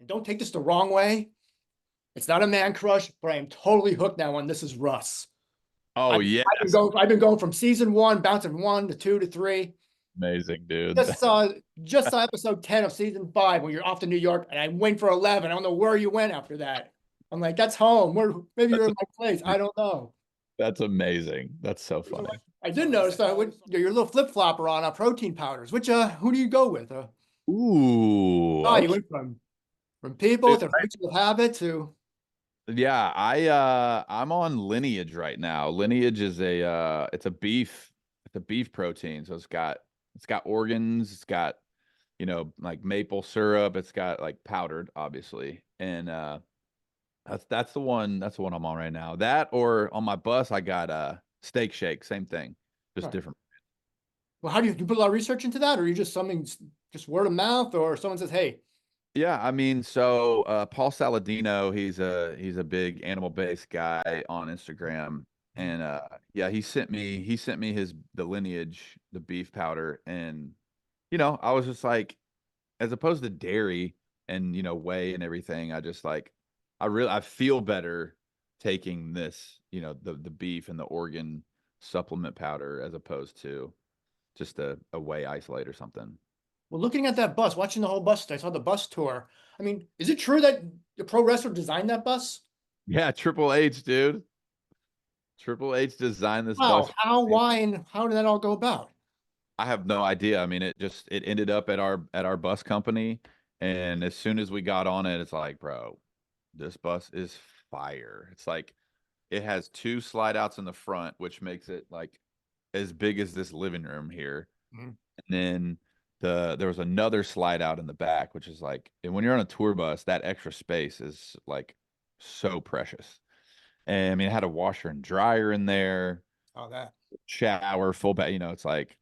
and don't take this the wrong way. It's not a man crush, but I am totally hooked now on This Is Russ. Oh yes. I've been going from season 1, bouncing 1 to 2 to 3. Amazing, dude. Just saw episode 10 of season 5 when you're off to New York, and I went for 11. I don't know where you went after that. I'm like, that's home. Maybe you're in my place. I don't know. That's amazing. That's so funny. I did notice that your little flip flopper on protein powders. Who do you go with? Ooh, Oh, you okay. went from people to creatures of habit to. Yeah, I'm on Lineage right now. Lineage is it's a beef protein. So it's got organs, it's got, like maple syrup, it's got like powdered, obviously. And that's the one I'm on right now. That, or on my bus I got steak shake, same thing. Just Right. different. Well, how do you put a lot of research into that, or are you just word of mouth, or someone says, "Hey, Yeah, I mean, so Paul Saladino, he's a big animal-based guy on Instagram, and yeah, he sent me the Lineage, the beef powder, and I was just like, as opposed to dairy and whey and everything, I just like, I feel better taking this, the beef and the organ supplement powder as opposed to just a whey isolate or something. well, looking at that bus, watching the whole bus, I saw the bus tour. I mean, is it true that the pro wrestler designed that bus? Yeah, Triple H, dude. Triple H designed this bus. Wow, how, why, and how did that all go about? I have no idea. I mean, it ended up at our bus company, and as soon as we got on it, it's like, bro, this bus is fire. It's like it has two slide outs in the front, which makes it like as big as this living room here. Mhm. And then there was another slide out in the back, which is like, and when you're on a tour bus, that extra space is like so precious. And I mean, it had a washer and dryer in there, Oh, that. shower, full bath. It's like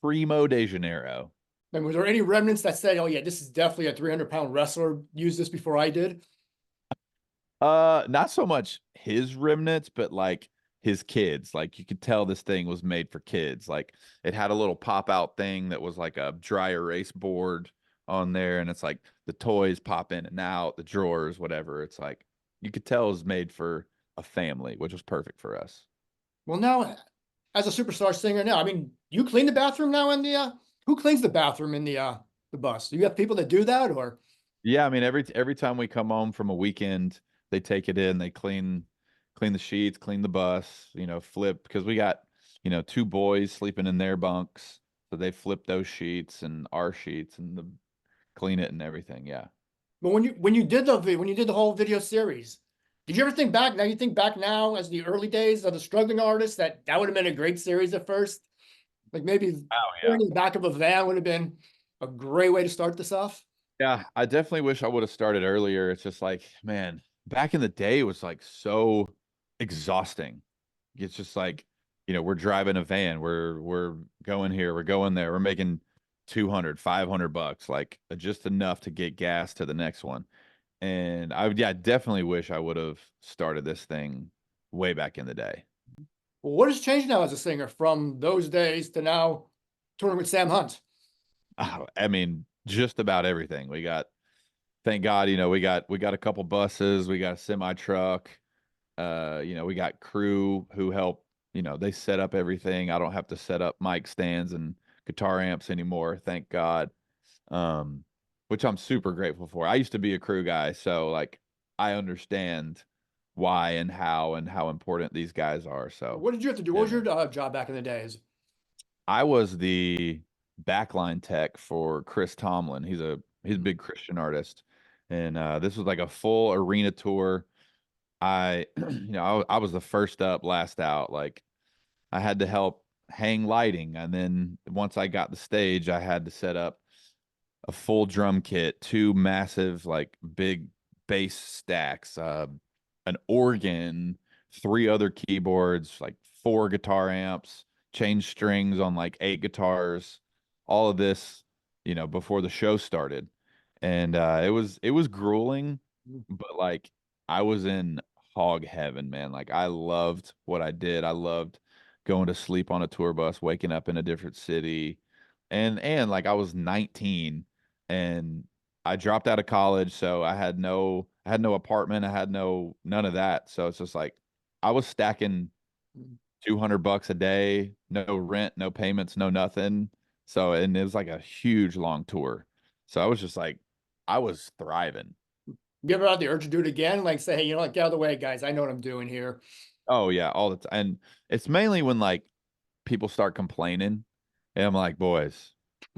primo de Janeiro. And was there any remnants that said, "Oh yeah, this is definitely a 300-pound wrestler used this before I did"? Not so much his remnants, but like his kids. Like you could tell this thing was made for kids. Like it had a little pop out thing that was like a dry erase board on there, and it's like the toys pop in and out, the drawers, whatever. It's like you could tell it was made for a family, which was perfect for us. Well, now, as a superstar singer, now, I mean, you clean the bathroom now in the. Who cleans the bathroom in the bus? Do you have people that do that, or? Yeah, I mean every time we come home from a weekend, they take it in, they clean the sheets, clean the bus, flip because we got, two boys sleeping in their bunks, so they flip those sheets and our sheets and clean it and everything. Yeah. But when you did the whole video series, did you ever think back? Now you think back now as the early days of the struggling artist that would have been a great series at first. Like maybe Oh in yeah. the back of a van would have been a great way to start this off. Yeah, I definitely wish I would have started earlier. It's just like, man, back in the day it was like so exhausting. It's just like, we're driving a van, we're going here, we're going there, we're making 200, $500, like just enough to get gas to the next one. And yeah, definitely wish I would have started this thing way back in the day. Well, what has changed now as a singer from those days to now touring with Sam Hunt? I mean, just about everything. Thank God, we got a couple buses, we got a semi truck, we got crew who help, they set up everything. I don't have to set up mic stands and guitar amps anymore, thank God. Which I'm super grateful for. I used to be a crew guy, so like I understand why and how important these guys are. So What did you have to do? What yeah, was your man. job back in the days? I was the backline tech for Chris Tomlin. He's a big Christian artist, and this was like a full arena tour. I, I was the first up, last out. Like I had to help hang lighting, and then once I got the stage, I had to set up a full drum kit, two massive like big bass stacks, an organ, three other keyboards, like four guitar amps, change strings on like eight guitars, all of this, before the show started. And it was grueling, but like I was in hog heaven, man. Like I loved what I did. I loved going to sleep on a tour bus, waking up in a different city. And like I was 19 and I dropped out of college, so I had no apartment, I had none of that. So it's just like I was stacking $200 a day, no rent, no payments, no nothing. So, and it was like a huge long tour. So I was just like, I was thriving. You ever had the urge to do it again? Like say, hey, you know what, get out of the way, guys. I know what I'm doing here. Oh yeah, all the time. And it's mainly when like people start complaining, and I'm like, boys,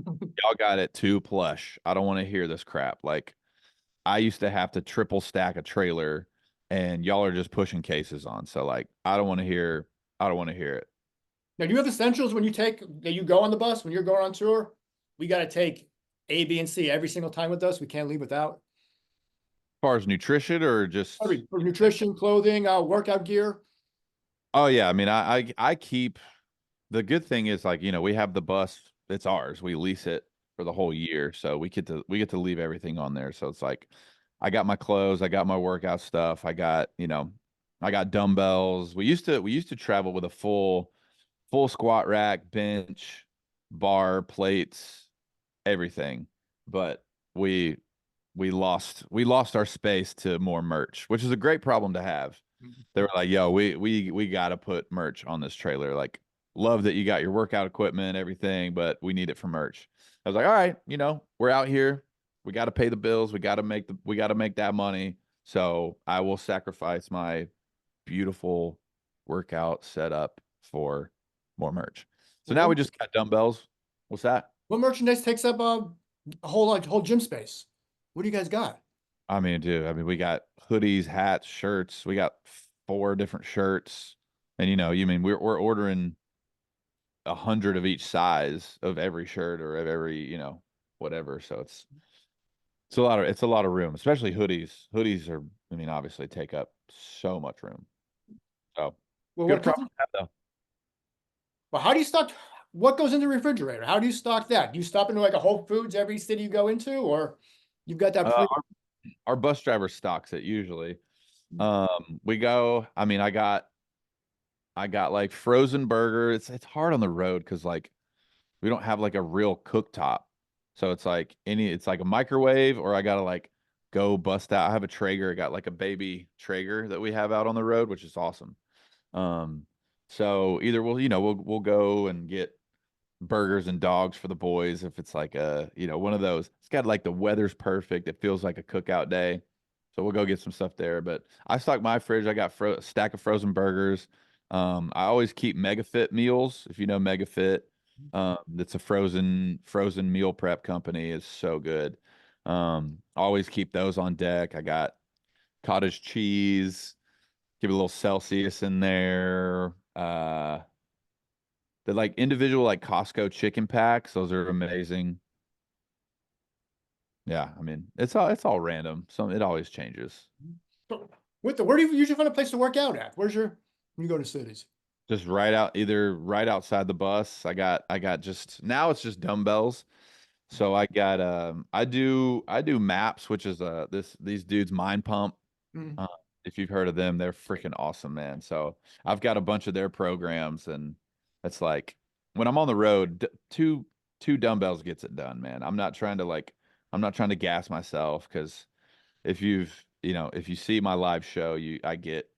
y'all got it too plush. I don't want to hear this crap. Like I used to have to triple stack a trailer, and y'all are just pushing cases on. So like, I don't want to hear it. Now, do you have essentials when you take that you go on the bus when you're going on tour? We got to take A, B, and C every single time with us. We can't leave without. As far as nutrition or just For nutrition, clothing, workout gear. oh yeah, I mean I keep the good thing is like, we have the bus, it's ours. We lease it for the whole year. So we get to leave everything on there. So it's like I got my clothes, I got my workout stuff, I got dumbbells. We used to travel with a full squat rack, bench, bar, plates, everything. But we we lost our space to more merch, which is a great problem to have. They were like, "Yo, we got to put merch on this trailer. Like, love that you got your workout equipment, everything, but we need it for merch." I was like, "All right, we're out here. We got to pay the bills. We got to make that money. So I will sacrifice my beautiful workout setup for more merch." So now we What, just got dumbbells. What's that? what merchandise takes up a whole gym space? What do you guys got? I mean, dude, I mean, we got hoodies, hats, shirts. We got 4 different shirts, and you mean we're ordering 100 of each size of every shirt or of every whatever. So it's a lot of room, especially hoodies. Hoodies are, I mean, obviously take up so much room. So Well, when good it comes problem to, to have though. well, how do you stock? What goes in the refrigerator? How do you stock that? Do you stop into like a Whole Foods every city you go into, or you've got that pre? Our bus driver stocks it usually. We go. I mean, I got like frozen burger. It's hard on the road because like we don't have like a real cooktop. So it's like a microwave or I gotta like go bust out. I have a Traeger. I got like a baby Traeger that we have out on the road, which is awesome. Um, so either we'll go and get burgers and dogs for the boys if it's like one of those. It's got like the weather's perfect. It feels like a cookout day. So we'll go get some stuff there. But I stock my fridge. I got a stack of frozen burgers. I always keep MegaFit meals. If you know MegaFit, it's a frozen meal prep company. Is so good. Always keep those on deck. I got cottage cheese. Give a little Celsius in there. The like individual like Costco chicken packs, those are amazing. Yeah, I mean, it's all random. It always changes. Where do you usually find a place to work out at? When you go to cities? Just either right outside the bus. I got just now it's just dumbbells. So I got I do MAPS, which is these dudes Mind Pump. Mm. Uh, if you've heard of them, they're freaking awesome, man. So I've got a bunch of their programs, and it's like when I'm on the road, two dumbbells gets it done, man. I'm not trying to gas myself because if you see my live show, I get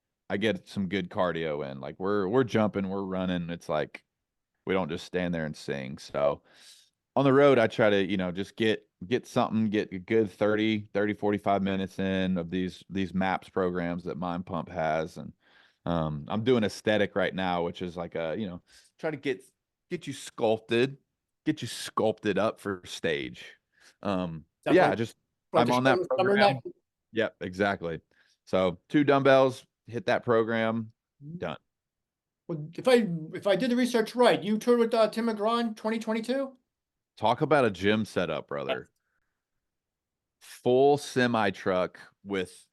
some good cardio in. Like we're jumping, we're running. It's like we don't just stand there and sing. So on the road, I try to, just get something, get a good 45 minutes in of these maps programs that Mind Pump has. And I'm doing aesthetic right now, which is like try to get you sculpted up for stage. But Sounds yeah, like just like I'm a on show that this summer program. next. Yep, exactly. So 2 dumbbells, hit that program, done. Well, if I did the research right, you toured with Tim McGraw in 2022. Talk about a gym setup, brother. Full semi truck with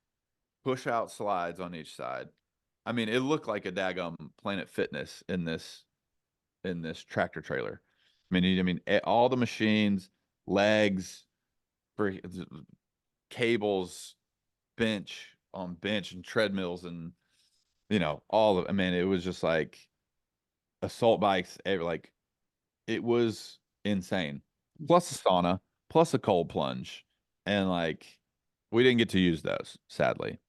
push out slides on each side. I mean, it looked like a daggum Planet Fitness in this tractor trailer. All the machines, legs, for cables, bench on bench and treadmills and all of I mean, it was just like assault bikes, like it was insane. Plus a sauna, plus a cold plunge. and like we didn't get to use those, sadly.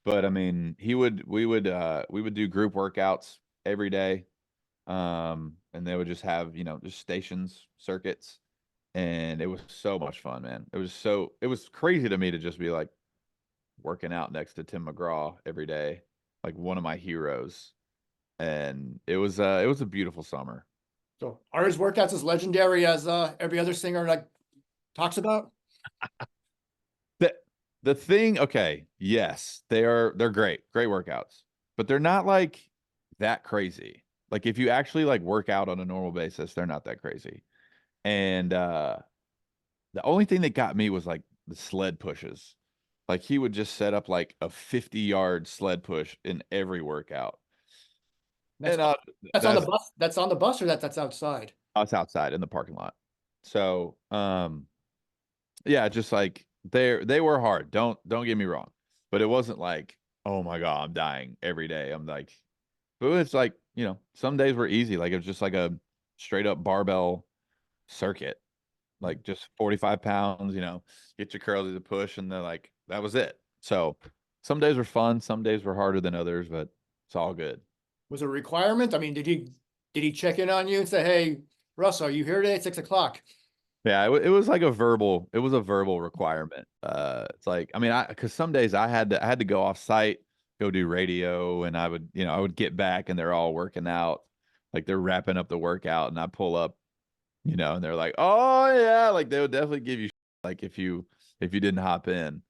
But I mean, we would do group workouts every day. And they would just have, just stations, circuits, and it was so much fun, man. It was crazy to me to just be like working out next to Tim McGraw every day, like one of my heroes. And it was a beautiful summer. So are his workouts as legendary as every other singer like talks about? The the thing, okay, yes, they're great workouts, but they're not like that crazy. Like if you actually like work out on a normal basis, they're not that crazy. And the only thing that got me was like the sled pushes. Like he would just set up like a 50-yard sled push in every workout. That's And that's on the that's bus. That's on the bus, or that's outside. us outside in the parking lot. So, yeah, just like they were hard. Don't get me wrong, but it wasn't like, oh my God, I'm dying every day. I'm like, but it's like, some days were easy. Like it was just like a straight up barbell circuit, like just 45 pounds, get your curls to push, and then like that was it. So some days were fun, some days were harder than others, but it's all good. Was it a requirement? I mean, did he check in on you and say, "Hey, Russ, are you here today at 6 o'clock?" Yeah, it was like it was a verbal requirement. It's like, I mean, because some days I had to go off site, go do radio, and I would get back and they're all working out, like they're wrapping up the workout, and I pull up, and they're like, oh yeah, like they would definitely give you like if you didn't hop in.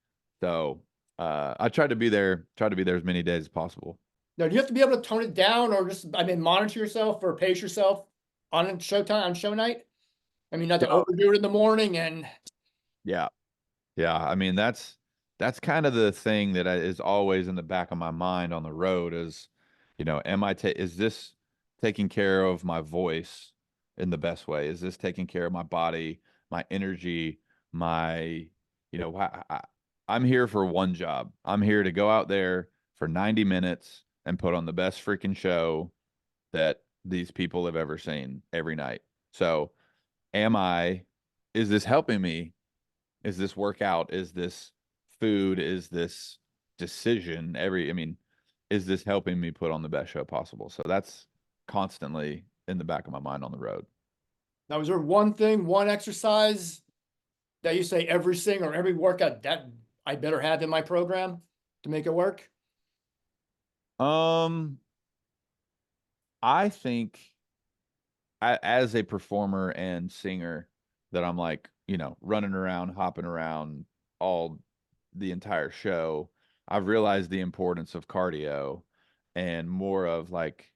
So I tried to be there as many days as possible. Now, do you have to be able to tone it down, or just, I mean, monitor yourself or pace yourself on show night? I mean, not to Yeah. overdo it in the morning and Yeah. Yeah, I mean that's kind of the thing that is always in the back of my mind on the road is, is this taking care of my voice in the best way? Is this taking care of my body, my energy, my, I'm here for one job. I'm here to go out there for 90 minutes and put on the best freaking show that these people have ever seen every night. So, am I, is this helping me? Is this workout? Is this food? Is this decision? I mean, is this helping me put on the best show possible? So that's constantly in the back of my mind on the road. now, is there one thing, one exercise that you say every sing or every workout that I better have in my program to make it work? Um, I think as a performer and singer that I'm like, running around, hopping around all the entire show, I've realized the importance of cardio and more of like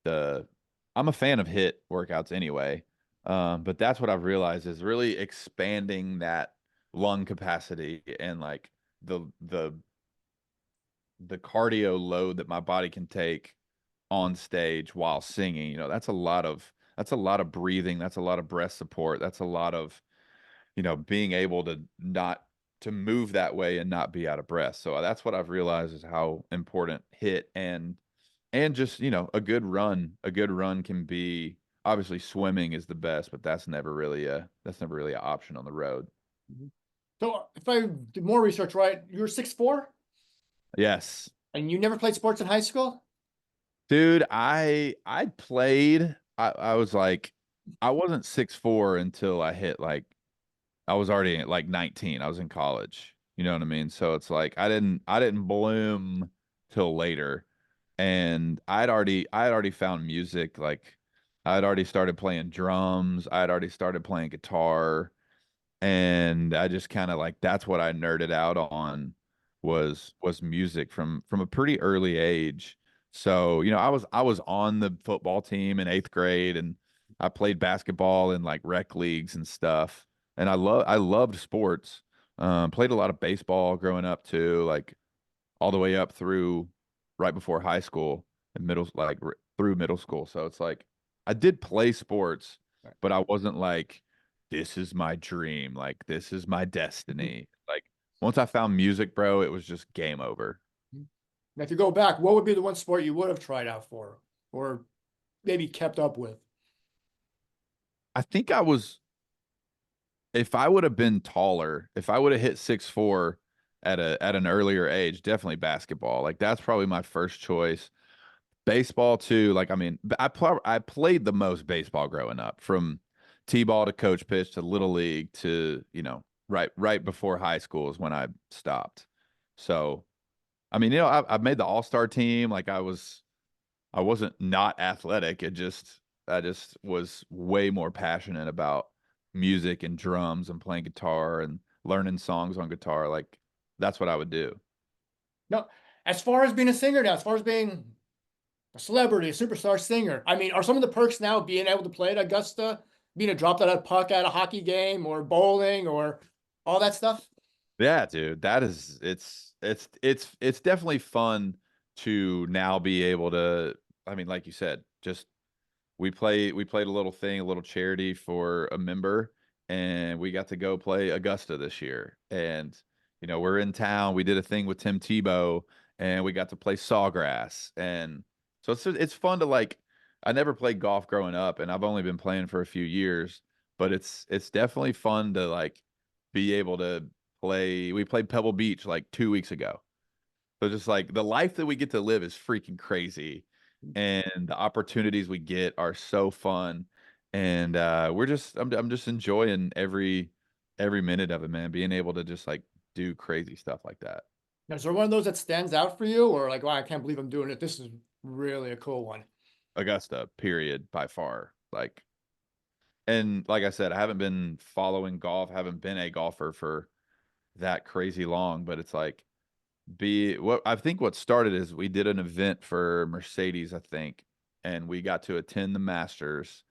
the I'm a fan of hit workouts anyway. But that's what I've realized is really expanding that lung capacity and like the the cardio load that my body can take on stage while singing. That's a lot of breathing, that's a lot of breath support, that's a lot of, being able to not to move that way and not be out of breath. So that's what I've realized is how important hit and just, a good run can be. Obviously swimming is the best, but that's never really an option on the road. Mhm. So if I did more research, right, you're 6'4" Yes. and you never played sports in high school? Dude, I played. I was like, I wasn't 6'4" until I hit like I was already at like 19. I was in college. You know what I mean? So it's like I didn't bloom till later. And I had already found music, like I'd already started playing drums, I'd already started playing guitar, and I just kind of like that's what I nerded out on was music from a pretty early age. So, I was on the football team in 8th grade, and I played basketball in like rec leagues and stuff. And I loved sports. Played a lot of baseball growing up too, like all the way up through right before high school and through middle school. So it's like I did play sports, Right. but I wasn't like, this is my dream, like this is my Mhm. destiny. Like once I found music, bro, it was just game over. Now, if you go back, what would be the one sport you would have tried out for, or maybe kept up with? I think I was if I would have been taller, if I would have hit 6'4" at an earlier age, definitely basketball. Like that's probably my first choice. Baseball too. Like I mean, I played the most baseball growing up, from t-ball to coach pitch to little league to, right before high school is when I stopped. So, I mean, I've made the all-star team. Like I wasn't not athletic. I just was way more passionate about music and drums and playing guitar and learning songs on guitar. Like that's what I would do. No, as far as being a singer now, as far as being a celebrity, a superstar singer, I mean, are some of the perks now being able to play at Augusta, being a drop that puck at a hockey game or bowling or all that stuff? Yeah, dude, that is it's definitely fun to now be able to, I mean, like you said, just we played a little thing, a little charity for a member, and we got to go play Augusta this year. And we're in town. We did a thing with Tim Tebow, and we got to play Sawgrass. And so it's fun to like. I never played golf growing up, and I've only been playing for a few years, but it's definitely fun to like be able to play. We played Pebble Beach like 2 weeks ago. So just like the life that we get to live is freaking crazy, and the opportunities we get are so fun. And I'm just enjoying every minute of it, man. Being able to just like do crazy stuff like that. Now, is there one of those that stands out for you, or like, wow, I can't believe I'm doing it? This is really a cool one. Augusta, period, by far. Like, and like I said, I haven't been following golf, haven't been a golfer for that crazy long, but it's like be what I think what started is we did an event for Mercedes, I think, and we got to attend the Masters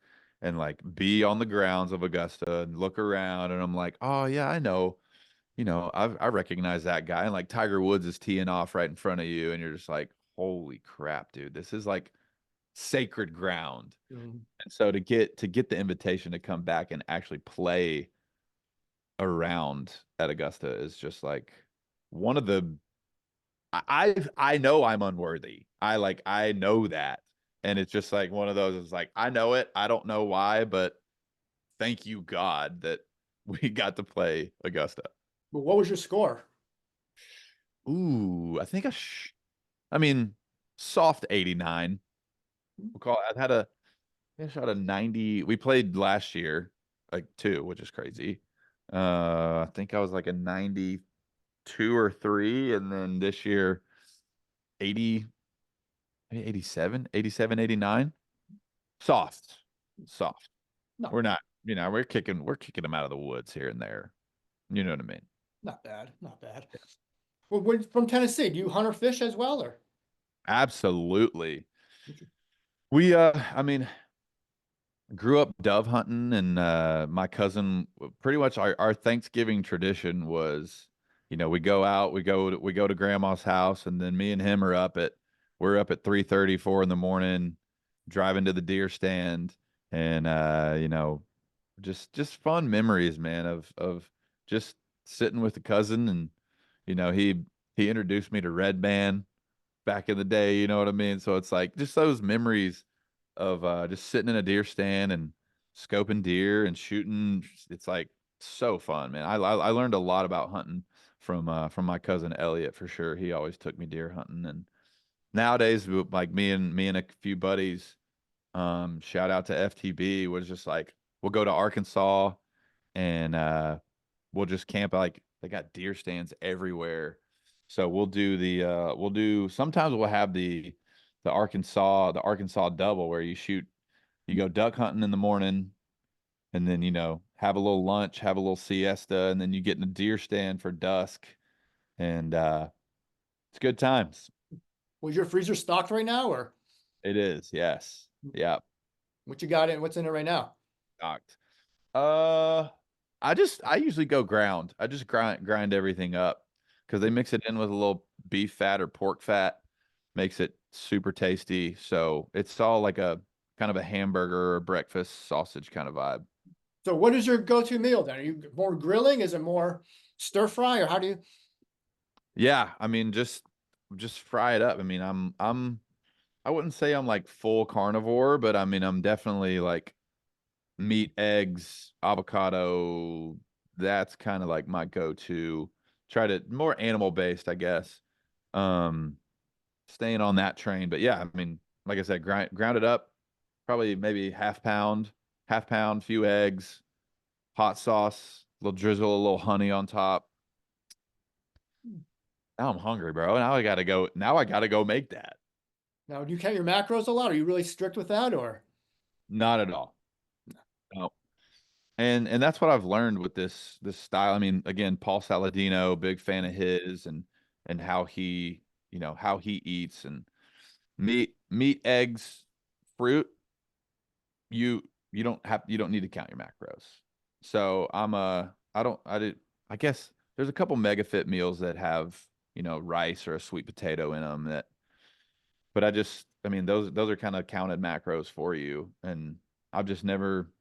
and like be on the grounds of Augusta and look around, and I'm like, oh yeah, I know, I recognize that guy, and like Tiger Woods is teeing off right in front of you, and you're just like, holy crap, dude, this is like sacred ground. Mm. And so to get the invitation to come back and actually play around at Augusta is just like one of the I know I'm unworthy. I know that. And it's just like one of those, it's like I know it. I don't know why, but thank you God that we got to play Augusta. But what was your score? Ooh, I mean, soft 89. We'll call I shot a 90. We played last year, like two, which is crazy. I think I was like a 92 or 3, and then this year 80, maybe 87, 87, 89. Soft. Soft. No, We're not, we're kicking them out of the woods here and there. You know what I mean? not bad, not bad. Well, we're from Tennessee. Do you hunt or fish as well, or? Absolutely. I mean, grew up dove hunting, and my cousin, pretty much our Thanksgiving tradition was, we go out, we go to grandma's house, and then me and him we're up at 3:30, 4 in the morning, driving to the deer stand, and just fun memories, man, of just sitting with a cousin. And he introduced me to red band back in the day, you know what I mean? So it's like just those memories of just sitting in a deer stand and scoping deer and shooting. It's like so fun, man. I learned a lot about hunting from my cousin Elliot, for sure. He always took me deer hunting. And nowadays, like me and a few buddies, shout out to FTB, was just like we'll go to Arkansas, and we'll just camp. Like they got deer stands everywhere. So we'll do sometimes we'll have the Arkansas double, where you go duck hunting in the morning, and then have a little lunch, have a little siesta, and then you get in a deer stand for dusk. And it's good times. Was your freezer stocked right now, or It is, yes. Yeah. what you got in? What's in it right now? Stocked. Uh, I usually go ground. I just grind everything up because they mix it in with a little beef fat or pork fat, makes it super tasty. So it's all like a kind of a hamburger or breakfast sausage kind of vibe. So, what is your go-to meal then? Are you more grilling? Is it more stir fry, or how do you? Yeah, I mean just fry it up. I mean, I wouldn't say I'm like full carnivore, but I mean I'm definitely like meat, eggs, avocado, that's kind of like my go-to. Try to more animal based, I guess. Um, Staying on that train. But yeah, I mean, like I said, ground it up, probably maybe half pound, few eggs, hot sauce, little drizzle, a little honey on top. Now I'm hungry, bro. Now I gotta go. Now I gotta go make that. Now, do you count your macros a lot? Are you really strict with that, or? Not at all. No. And that's what I've learned with this style. I mean, again, Paul Saladino, big fan of his and how he, how he eats and meat, eggs, fruit. You don't need to count your macros. So I guess there's a couple mega fit meals that have, rice or a sweet potato in them but I mean those are kind of counted macros for you. And I've just never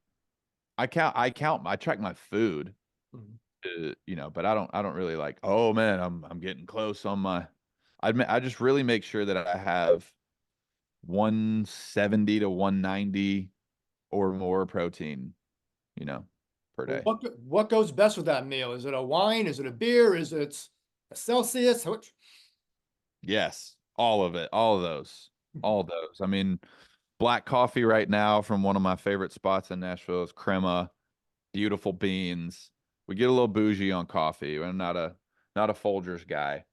I track my food, Mhm. but I don't really like, oh man, I'm getting close on my I just really make sure that I have 170 to 190 or more protein, you know, per Well, day. what goes best with that meal? Is it a wine? Is it a beer? Is it a Celsius? Which? Yes, all of it, all of those, all those. I mean, black coffee right now from one of my favorite spots in Nashville is Crema, beautiful beans. We get a little bougie on coffee. I'm not a Folgers guy.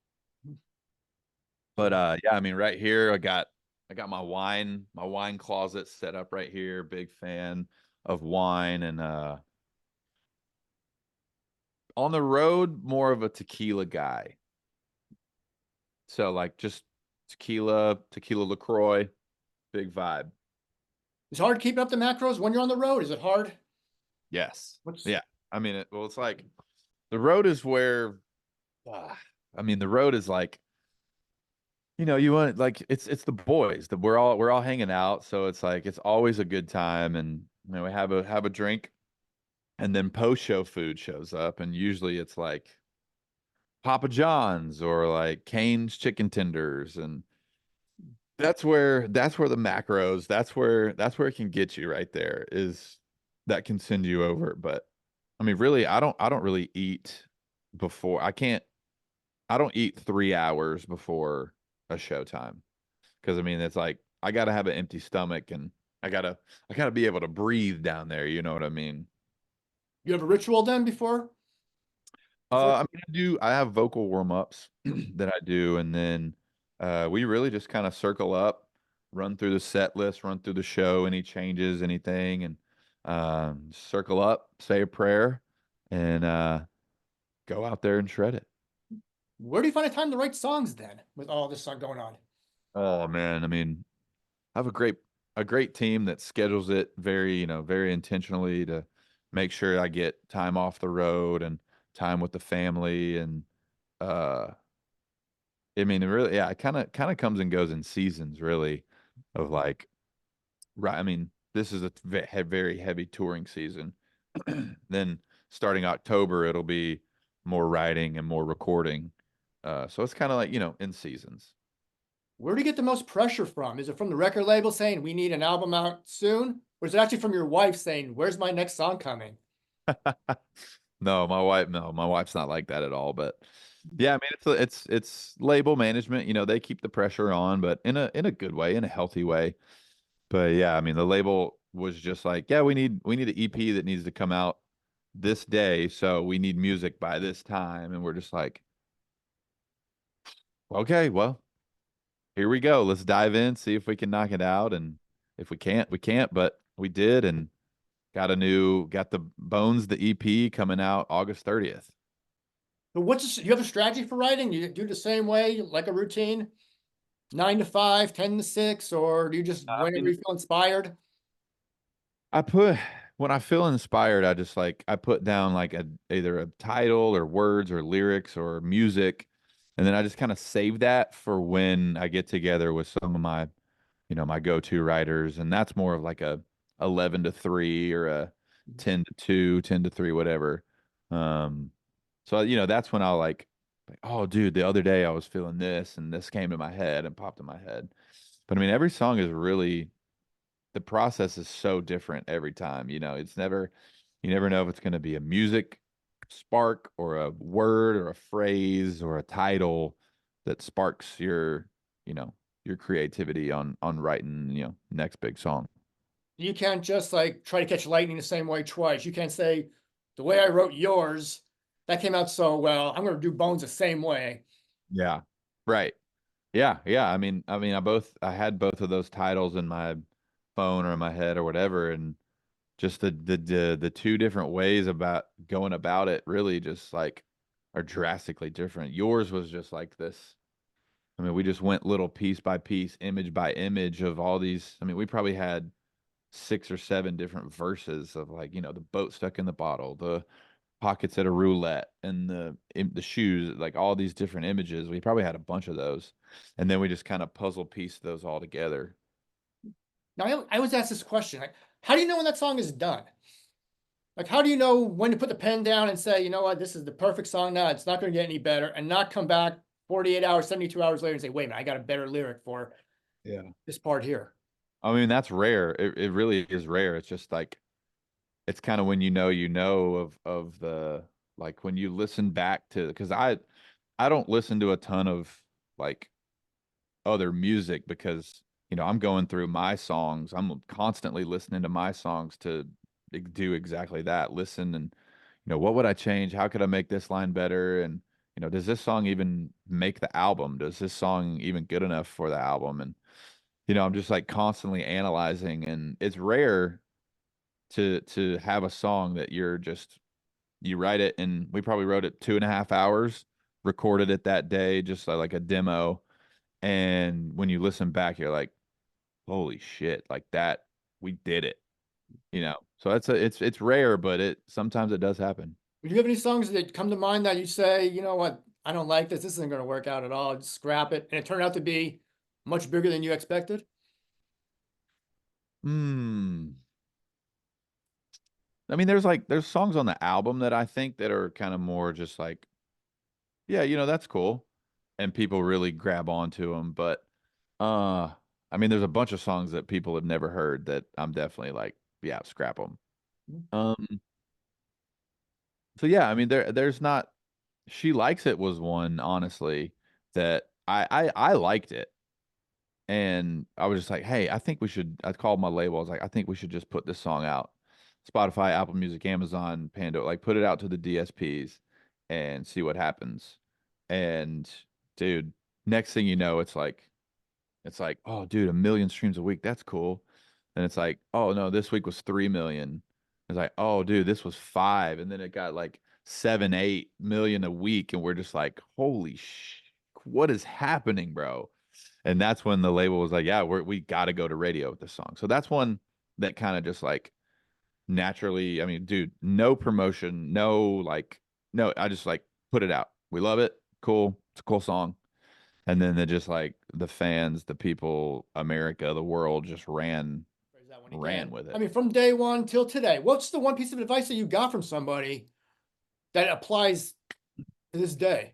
But yeah, I mean right here I got my wine closet set up right here. Big fan of wine and on the road more of a tequila guy. So like just tequila LaCroix, big vibe. It's hard keeping up the macros when you're on the road. Is it hard? Yes. What's Yeah. I mean well it's like the road is where uh, I mean the road is like you want like it's the boys that we're all hanging out, so it's like it's always a good time. And we have a drink, and then post show food shows up, and usually it's like Papa John's or like Cane's chicken tenders. And that's where the macros, that's where it can get you right there, is that can send you over. But I mean really I don't really eat before. I don't eat 3 hours before a showtime. Because I mean, it's like I gotta have an empty stomach, and I gotta be able to breathe down there. You know what I mean? you have a ritual then before? I mean, I have vocal warm ups that I do, and then we really just kind of circle up, run through the set list, run through the show, any changes, anything, and circle up, say a prayer, and go out there and shred it. Where do you find the time to write songs then with all this stuff going on? Oh man, I mean, I have a great team that schedules it very intentionally to make sure I get time off the road and time with the family. And uh I mean, it really, yeah, it kind of comes and goes in seasons, really, of like, right. I mean, this is a very heavy touring season. Then starting October, it'll be more writing and more recording. So it's kind of like, in seasons. Where do you get the most pressure from? Is it from the record label saying we need an album out soon? Or is it actually from your wife saying, where's my next song coming? No, my wife's not like that at all. But yeah, I mean, it's label management. They keep the pressure on, but in a good way, in a healthy way. But yeah, I mean, the label was just like, yeah, we need an EP that needs to come out this day, so we need music by this time. And we're just like, okay, well, here we go. Let's dive in, see if we can knock it out. And if we can't, we can't. But we did, and got the Bones, the EP coming out August 30th. But you have a strategy for writing? You do the same way, like a routine, 9 to 5, 10 to 6, or do you just I whenever mean, you feel inspired? I put when I feel inspired, I just like I put down like either a title or words or lyrics or music, and then I just kind of save that for when I get together with some of my go-to writers. And that's more of like a 11 to 3 or a 10 to 2, 10 to 3, whatever. Um, so that's when I'll like, oh dude, the other day I was feeling this and this came to my head and popped in my head. But I mean, every song is really, the process is so different every time. You never know if it's going to be a music spark or a word or a phrase or a title that sparks your, you know, your creativity on writing, you know, next big song. You can't just like try to catch lightning the same way twice. You can't say the way I wrote yours, that came out so well. I'm going to do Bones the same way. Yeah. Right. Yeah, yeah. I had both of those titles in my phone or in my head or whatever, and just the two different ways about going about it really just like are drastically different. Yours was just like this. I mean, we just went little piece by piece, image by image of all these. I mean, we probably had 6 or 7 different verses of like, you know, the boat stuck in the bottle, the pockets at a roulette, and the shoes, like all these different images. We probably had a bunch of those, and then we just kind of puzzle piece those all together. Now, I always ask this question, like, how do you know when that song is done? Like, how do you know when to put the pen down and say, you know what, this is the perfect song now, it's not going to get any better, and not come back 48 hours, 72 hours later and say, wait a minute, I got a better lyric for Yeah. this part here. I mean, that's rare. It really is rare. It's just like it's kind of when you know of the like when you listen back to because I don't listen to a ton of like other music because you know I'm going through my songs. I'm constantly listening to my songs to do exactly that. Listen and you know what would I change? How could I make this line better? And you know, does this song even make the album? Does this song even good enough for the album? And you know, I'm just like constantly analyzing, and it's rare to have a song that you write it, and we probably wrote it 2.5 hours, recorded it that day, just like a demo. And when you listen back, you're like, holy shit, like that, we did it, you know. So it's rare, but it sometimes it does happen. Do you have any songs that come to mind that you say, you know what, I don't like this, this isn't going to work out at all, just scrap it, and it turned out to be much bigger than you expected? Hmm. I mean, there's songs on the album that I think that are kind of more just like, yeah, you know, that's cool, and people really grab onto them. But uh, I mean, there's a bunch of songs that people have never heard that I'm definitely like, yeah, scrap them. Um, so yeah, I mean, there's not. She Likes It was one, honestly, that I liked it, and I was just like, hey, I think we should. I called my label. I was like, I think we should just put this song out. Spotify, Apple Music, Amazon, Pandora, like put it out to the DSPs and see what happens. And dude, next thing you know, it's like, oh, dude, 1 million streams a week. That's cool. And it's like, oh no, this week was 3 million. It's like, oh, dude, this was 5, and then it got like 7, 8 million a week, and we're just like, holy what is happening, bro? And that's when the label was like, yeah, we got to go to radio with this song. So that's one that kind of just like naturally. I mean, dude, no promotion, no like, no, I just like put it out. We love it. Cool. It's a cool song. And then they just like the fans, the people, America, the world just There's that one ran again. with I it. mean, from day one till today, what's the one piece of advice that you got from somebody that applies to this day?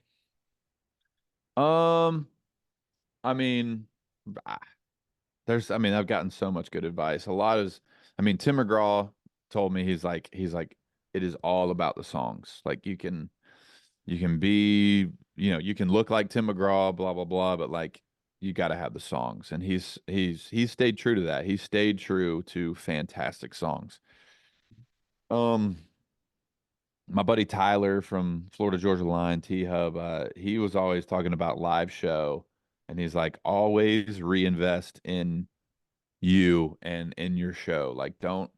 Um, I mean, ah, I mean, I've gotten so much good advice. A lot is, I mean, Tim McGraw told me he's like, it is all about the songs. Like you can be, you know, you can look like Tim McGraw, blah blah blah, but like you got to have the songs, and he's stayed true to that. He stayed true to fantastic songs. Um, my buddy Tyler from Florida Georgia Line T Hub, he was always talking about live show, and he's like, always reinvest in you and in your show. Like, don't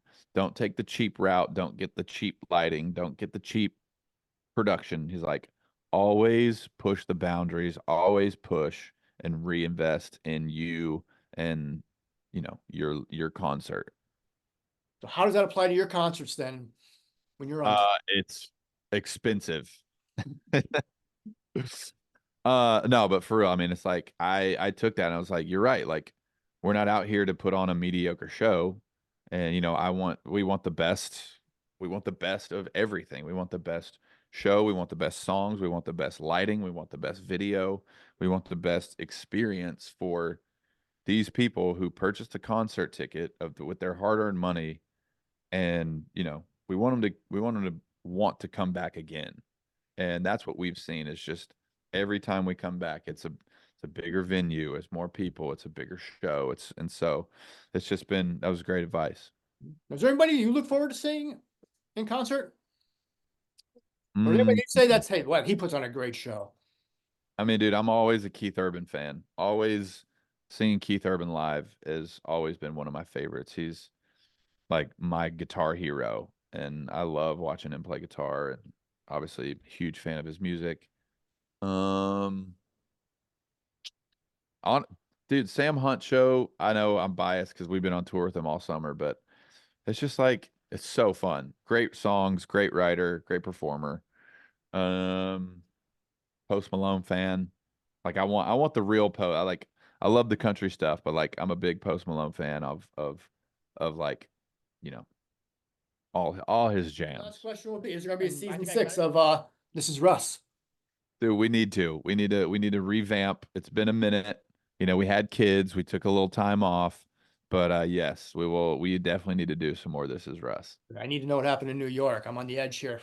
take the cheap route. Don't get the cheap lighting. Don't get the cheap production. He's like, always push the boundaries, always push and reinvest in you and you know your concert. So how does that apply to your concerts then when you're on tour? It's expensive. No, but for real, I mean, it's like I took that and I was like, you're right. Like, we're not out here to put on a mediocre show, and you know, we want the best. We want the best of everything. We want the best show. We want the best songs. We want the best lighting. We want the best video. We want the best experience for these people who purchased a concert ticket with their hard-earned money, and you know, we want them to want to come back again. And that's what we've seen is just every time we come back, it's a bigger venue, it's more people, it's a bigger show. And so it's just been that was great advice. Is there anybody you look forward to seeing in concert? Or anybody Mm, you say that's, hey, well, he puts on a great show. I mean, dude, I'm always a Keith Urban fan. Always seeing Keith Urban live has always been one of my favorites. He's like my guitar hero, and I love watching him play guitar. And obviously, huge fan of his music. Um, on dude, Sam Hunt show. I know I'm biased because we've been on tour with him all summer, but it's just like it's so fun. Great songs, great writer, great performer. Um, Post Malone fan. Like I want the real I love the country stuff, but like I'm a big Post Malone fan of like, you know, all his Last jams. question will be, is there going to be a season 6 of This Is Russ? Dude, we need to. We need to revamp. It's been a minute. You know, we had kids, we took a little time off, but yes, we definitely need to do some more This Is Russ. I need to know what happened in New York. I'm on the edge here.